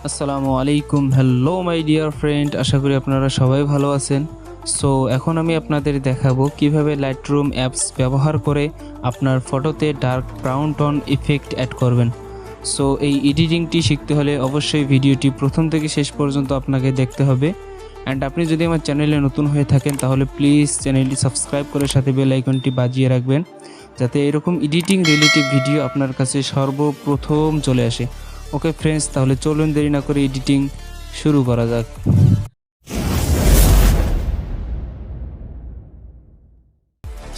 আসসালামু আলাইকুম। Hello my dear friend, আশা করি আপনারা সবাই ভালো আছেন। সো এখন আমি আপনাদের দেখাবো কিভাবে লাইটরুম অ্যাপস ব্যবহার করে আপনার ফটোতে dark brown tone effect add করবেন। সো এই এডিটিংটি শিখতে হলে অবশ্যই ভিডিওটি প্রথম থেকে শেষ পর্যন্ত আপনাকে দেখতে হবে। অ্যান্ড আপনি যদি আমার চ্যানেলে নতুন হয়ে থাকেন তাহলে প্লিজ চ্যানেলটি সাবস্ক্রাইব করে সাথে বেল আইকনটি বাজিয়ে রাখবেন, যাতে এরকম এডিটিং রিলেটিভ ভিডিও আপনার কাছে সর্বপ্রথম চলে আসে। ওকে ফ্রেন্ডস, তাহলে চলুন দেরি না করে এডিটিং শুরু করা যাক।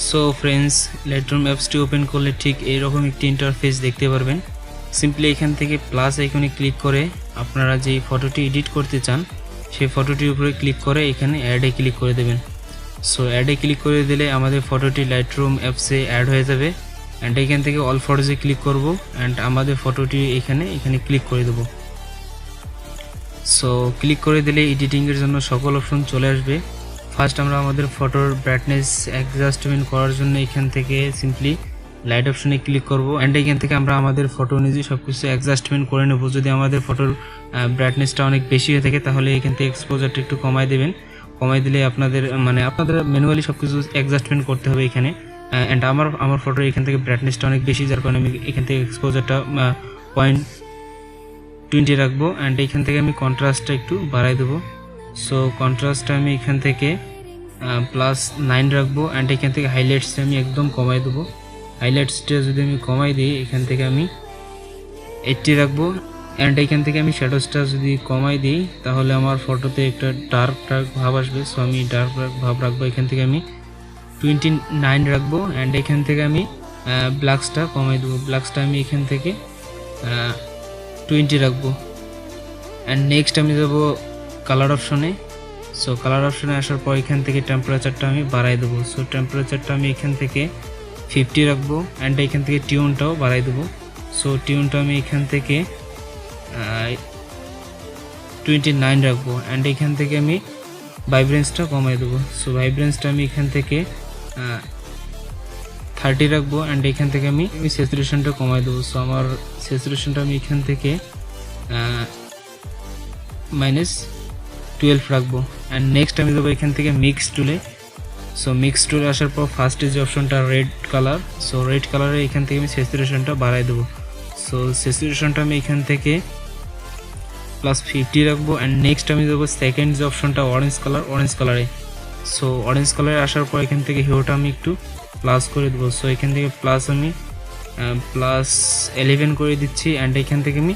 সো ফ্রেন্ডস, লাইটরুম অ্যাপসটি ওপেন করলে ঠিক এইরকম একটি ইন্টারফেস দেখতে পারবেন। সিম্পলি এখান থেকে প্লাস আইকনে ক্লিক করে আপনারা যেই ফটোটি এডিট করতে চান সেই ফটোটির উপরে ক্লিক করে এখানে অ্যাডে ক্লিক করে দেবেন। সো অ্যাডে ক্লিক করে দিলে আমাদের ফটোটি লাইটরুম অ্যাপসে অ্যাড হয়ে যাবে। অ্যান্ড এখান থেকে অল ফটোজে ক্লিক করব অ্যান্ড আমাদের ফটোটি এখানে ক্লিক করে দেবো। সো ক্লিক করে দিলে এডিটিংয়ের জন্য সকল অপশন চলে আসবে। ফার্স্ট আমরা আমাদের ফটোর ব্রাইটনেস অ্যাডজাস্টমেন্ট করার জন্য এখান থেকে সিম্পলি লাইট অপশনে ক্লিক করব অ্যান্ড এখান থেকে আমরা আমাদের ফটো অনুযায়ী সব কিছু অ্যাডজাস্টমেন্ট করে নেব। যদি আমাদের ফটোর ব্রাইটনেসটা অনেক বেশি হয়ে থাকে তাহলে এখান থেকে এক্সপোজারটা একটু কমায় দেবেন। কমাই দিলে আপনাদের ম্যানুয়ালি সব কিছু অ্যাডজাস্টমেন্ট করতে হবে এখানে। অ্যান্ড আমার ফটোর এখান থেকে ব্রাইটনেসটা অনেক বেশি, যার কারণে আমি এখান থেকে এক্সপোজারটা 0.20 রাখবো অ্যান্ড এখান থেকে আমি কন্ট্রাস্টটা একটু বাড়াই দেবো। সো কন্ট্রাস্টটা আমি এখান থেকে +9 রাখবো অ্যান্ড এখান থেকে হাইলাইটসটা আমি একদম কমাই দেবো। হাইলাইটসটা যদি আমি কমাই দিই এখান থেকে আমি 80 রাখবো অ্যান্ড এখান থেকে আমি শ্যাডোসটা যদি কমাই দিই তাহলে আমার ফটোতে একটা ডার্ক ভাব আসবে। সো আমি ডার্ক ভাব রাখবো, এখান থেকে আমি 29 রাখবো অ্যান্ড এখান থেকে আমি ব্ল্যাকসটা কমাই দেবো। ব্ল্যাকসটা আমি এখান থেকে 20 রাখবো অ্যান্ড নেক্সট আমি যাবো কালার অপশনে। সো কালার অপশনে আসার পর এখান থেকে টেম্পারেচারটা আমি বাড়াই দেবো। সো টেম্পারেচারটা আমি এখান থেকে 50 রাখবো অ্যান্ড এখান থেকে টিউনটাও বাড়াই দেবো। সো টিউনটা আমি এখান থেকে 29 রাখবো অ্যান্ড এখান থেকে আমি ভাইব্রেন্সটা কমাই দেবো। সো ভাইব্রেন্সটা আমি এখান থেকে 30 রাখবো অ্যান্ড এখান থেকে আমি স্যাচুরেশনটা কমাই দেবো। সো আমার স্যাচুরেশনটা আমি এখান থেকে -12 রাখবো অ্যান্ড নেক্সট আমি দেবো এখান থেকে মিক্স টুলে। সো মিক্স টুলে আসার পর ফার্স্টে যে অপশনটা রেড কালার, সো রেড কালারে এখান থেকে আমি স্যাচুরেশনটা বাড়াই দেবো। সো স্যাচুরেশনটা আমি এখান থেকে +50 রাখবো অ্যান্ড নেক্সট আমি দেবো সেকেন্ড যে অপশনটা অরেঞ্জ কালারে। সো অরেঞ্জ কালারে আসার পর এখান থেকে হিউটা আমি একটু প্লাস করে দেবো। সো এখান থেকে আমি +11 করে দিচ্ছি অ্যান্ড এখান থেকে আমি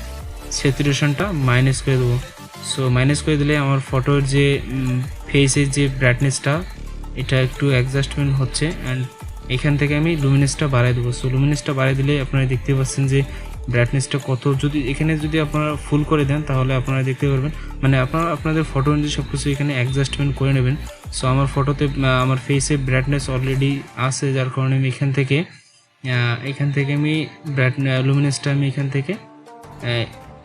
স্যাচুরেশনটা মাইনাস করে দেবো। সো মাইনাস করে দিলে আমার ফটোর যে ফেসের যে ব্রাইটনেসটা এটা একটু অ্যাডজাস্টমেন্ট হচ্ছে অ্যান্ড এখান থেকে আমি লুমিনেসটা বাড়াই দেবো। সো লুমিনেসটা বাড়াই দিলে আপনারা দেখতে পাচ্ছেন যে ব্রাইটনেসটা কত। যদি এখানে যদি আপনারা ফুল করে দেন তাহলে আপনারা দেখতে পারবেন, আপনাদের ফটো অনুযায়ী সব কিছু এখানে অ্যাডজাস্টমেন্ট করে নেবেন। সো আমার ফটোতে আমার ফেসে ব্রাইটনেস অলরেডি আছে, যার কারণে আমি এখান থেকে আমি লুমিনেসটা আমি এখান থেকে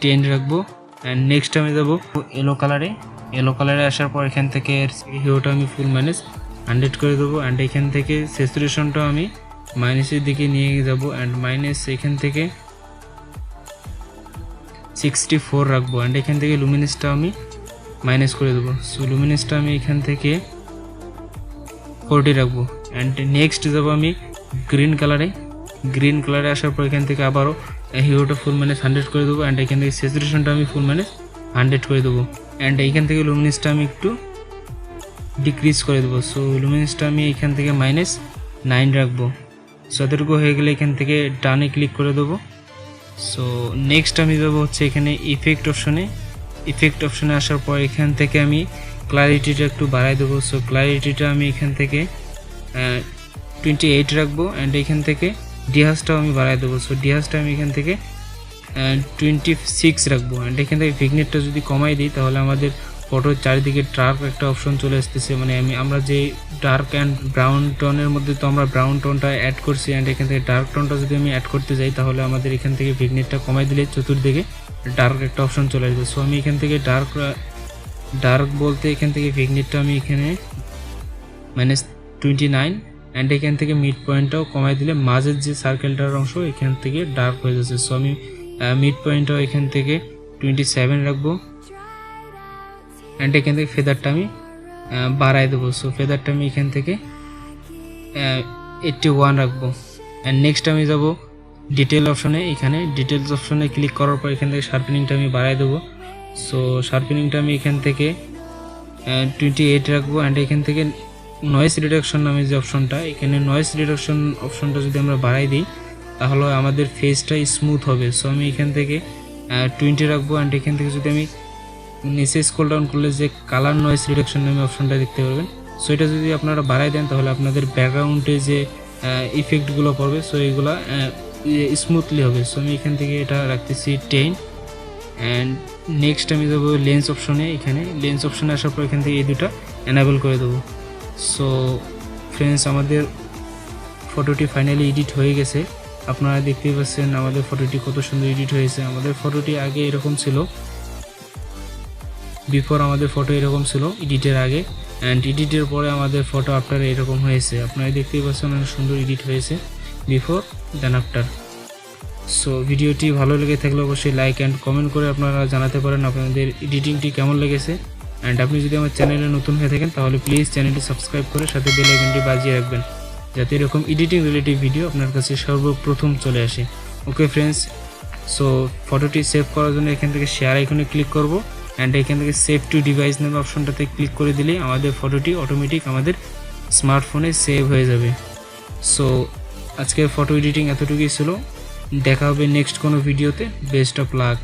10 রাখবো অ্যান্ড নেক্সট আমি যাবো ইয়েলো কালারে আসার পর এখান থেকে হিউটা আমি ফুল -100 করে দেবো অ্যান্ড এখান থেকে স্যাচুরেশনটা আমি মাইনাসের দিকে নিয়ে যাব অ্যান্ড মাইনাস এখান থেকে 64 রাখবো অ্যান্ড এখান থেকে লুমিনেসটা আমি মাইনাস করে দেবো। সো লুমিনেসটা আমি এখান থেকে 40 রাখবো অ্যান্ড নেক্সট যাবো আমি গ্রিন কালারে আসার পর এখান থেকে আবারও হিউটা ফুল -100 করে দেবো অ্যান্ড এখান থেকে স্যাচুরেশনটা আমি ফুল -100 করে দেবো অ্যান্ড এইখান থেকে লুমিনেসটা আমি একটু ডিক্রিজ করে দেবো। সো লুমিনেসটা আমি এখান থেকে -9 রাখবো। সো এতটুকু হয়ে গেলে এখান থেকে ডানে ক্লিক করে দেবো। সো নেক্সট আমি যাবো হচ্ছে এখানে ইফেক্ট অপশনে আসার পর এখান থেকে আমি ক্লারিটিটা একটু বাড়াই দেবো। সো ক্লারিটিটা আমি এখান থেকে 28 রাখবো অ্যান্ড এখান থেকে ডিহাসটাও আমি বাড়াই দেবো। সো ডিহাসটা আমি এখান থেকে 26 রাখবো অ্যান্ড এখান থেকে ভিগনেটটা যদি কমাই দিই তাহলে আমাদের ফটোর চারিদিকে ডার্ক একটা অপশন চলে আসতেছে। আমরা যে ডার্ক অ্যান্ড ব্রাউন টোনের মধ্যে তো আমরা ব্রাউন টোনটা অ্যাড করছি অ্যান্ড এখান থেকে ডার্ক টোনটা যদি আমি অ্যাড করতে যাই তাহলে আমাদের এখান থেকে ভিগনেটটা কমাই দিলে চতুর্দিকে ডার্ক একটা অপশন চলে আসবে। সো আমি এখান থেকে ডার্ক বলতে এখান থেকে ভিগনেটটা আমি এখানে -29 অ্যান্ড এখান থেকে মিড পয়েন্টটাও কমাই দিলে মাঝের যে সার্কেলটার অংশ এখান থেকে ডার্ক হয়ে যাচ্ছে। সো আমি মিড পয়েন্টটাও এখান থেকে 27 রাখবো অ্যান্ড এখান থেকে ফেদারটা আমি বাড়াই দেবো। সো ফেদারটা আমি এখান থেকে 81 রাখবো। অ্যান্ড নেক্সট আমি যাব ডিটেল অপশনে। এখানে ডিটেলস অপশনে ক্লিক করার পর এখান থেকে শার্পেনিংটা আমি বাড়াই দেবো। সো শার্পেনিংটা আমি এখান থেকে 28 রাখবো। অ্যান্ড এখান থেকে নয়েজ রিডাকশন নামে যে অপশনটা, এখানে নয়েজ রিডাকশন অপশনটা যদি আমরা বাড়াই দিই তাহলে আমাদের ফেসটা স্মুথ হবে। সো আমি এখান থেকে 20 রাখবো। অ্যান্ড এখান থেকে যদি আমি নিচে স্ক্রল ডাউন করলে যে কালার নয়েজ রিডাকশন নামে অপশনটা দেখতে পারবেন। সো এটা যদি আপনারা বাড়াই দেন তাহলে আপনাদের ব্যাকগ্রাউন্ডে যে ইফেক্টগুলো পড়বে সো এইগুলো স্মুথলি হবে। সো আমি এখান থেকে এটা রাখতেছি 10। অ্যান্ড নেক্সট আমি যাবো লেন্স অপশনে। এখানে লেন্স অপশনে আসার পর এখান থেকে এই দুটা এনাবেল করে দেবো। সো ফ্রেন্ডস, আমাদের ফটোটি ফাইনালি এডিট হয়ে গেছে। আপনারা দেখতেই পাচ্ছেন আমাদের ফটোটি কত সুন্দর এডিট হয়েছে। আমাদের ফটোটি আগে এরকম ছিল, বিফোর আমাদের ফটো এরকম ছিল এডিটের আগে, অ্যান্ড এডিটের পরে আমাদের ফটো আফটার এরকম হয়েছে। আপনারা দেখতেই পাচ্ছেন অনেক সুন্দর এডিট হয়েছে বিফোর দেন আফটার। সো ভিডিওটি ভালো লেগে থাকলে অবশ্যই লাইক অ্যান্ড কমেন্ট করে আপনারা জানাতে পারেন আপনাদের এডিটিংটি কেমন লেগেছে। অ্যান্ড আপনি যদি আমার চ্যানেলে নতুন হয়ে থাকেন তাহলে প্লিজ চ্যানেলটি সাবস্ক্রাইব করে সাথে বেল আইকনটি বাজিয়ে রাখবেন যাতে এরকম এডিটিং রিলেটিভ ভিডিও আপনার কাছে সর্বপ্রথম চলে আসে। ওকে ফ্রেন্ডস, সো ফটোটি সেভ করার জন্য এখান থেকে শেয়ার আইকনে ক্লিক করব। অ্যান্ড এখান থেকে সেভ টু ডিভাইস নামে অপশনটাতে ক্লিক করে দিলে আমাদের ফটোটি অটোমেটিক আমাদের স্মার্টফোনে সেভ হয়ে যাবে। সো আজকের ফটো এডিটিং এতটুকুই ছিল। দেখা হবে নেক্সট কোনো ভিডিওতে। Best of luck.